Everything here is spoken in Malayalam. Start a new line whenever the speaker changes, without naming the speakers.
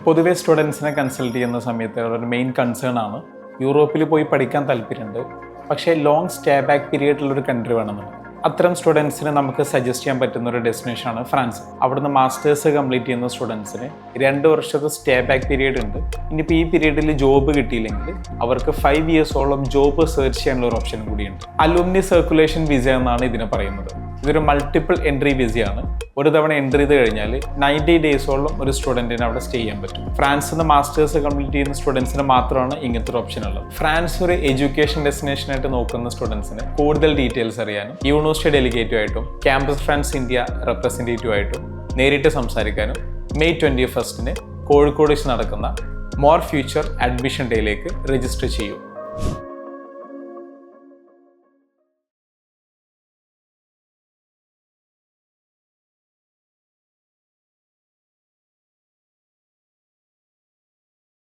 പൊതുവെ സ്റ്റുഡൻസിനെ കൺസൾട്ട് ചെയ്യുന്ന സമയത്ത് ഒരു മെയിൻ കൺസേൺ ആണ് യൂറോപ്പിൽ പോയി പഠിക്കാൻ താല്പര്യമുണ്ട്, പക്ഷേ ലോങ് സ്റ്റേ ബാക്ക് പീരീഡിലൊരു കൺട്രി വേണമെന്നുണ്ട്. അത്തരം സ്റ്റുഡൻസിന് നമുക്ക് സജസ്റ്റ് ചെയ്യാൻ പറ്റുന്ന ഒരു ഡെസ്റ്റിനേഷനാണ് ഫ്രാൻസ്. അവിടുന്ന് മാസ്റ്റേഴ്സ് കംപ്ലീറ്റ് ചെയ്യുന്ന സ്റ്റുഡൻസിന് 2 വർഷത്തെ സ്റ്റേ ബാക്ക് പീരീഡ് ഉണ്ട്. ഇനിയിപ്പോൾ ഈ പീരീഡിൽ ജോബ് കിട്ടിയില്ലെങ്കിൽ അവർക്ക് 5 ഇയേഴ്സോളം ജോബ് സെർച്ച് ചെയ്യാനുള്ള ഒരു ഓപ്ഷൻ കൂടിയുണ്ട്. അലുമിനി സർക്കുലേഷൻ വിസ എന്നാണ് ഇതിനെ പറയുന്നത്. ഇതൊരു മൾട്ടിപ്പിൾ എൻട്രി വിസയാണ്. ഒരു തവണ എൻട്രി ചെയ്ത് കഴിഞ്ഞാൽ 90 ഡേയ്സോളം ഒരു സ്റ്റുഡൻറ്റിന് അവിടെ സ്റ്റേ ചെയ്യാൻ പറ്റും. ഫ്രാൻസിൽ നിന്ന് മാസ്റ്റേഴ്സ് കംപ്ലീറ്റ് ചെയ്യുന്ന സ്റ്റുഡൻസിന് മാത്രമാണ് ഇങ്ങനത്തെ ഒരു ഓപ്ഷൻ ഉള്ളത്. ഫ്രാൻസ് ഒരു എഡ്യൂക്കേഷൻ ഡെസ്റ്റിനേഷനായിട്ട് നോക്കുന്ന സ്റ്റുഡൻസിന് കൂടുതൽ ഡീറ്റെയിൽസ് അറിയാനും യൂണിവേഴ്സിറ്റി ഡെലിഗേറ്റുമായിട്ടും ക്യാമ്പസ് ഫ്രാൻസ് ഇന്ത്യ റെപ്രസെൻറ്റേറ്റീവായിട്ടും നേരിട്ട് സംസാരിക്കാനും May 21 കോഴിക്കോട് വെച്ച് നടക്കുന്ന മോർ ഫ്യൂച്ചർ അഡ്മിഷൻ ഡേയിലേക്ക് രജിസ്റ്റർ ചെയ്യൂ.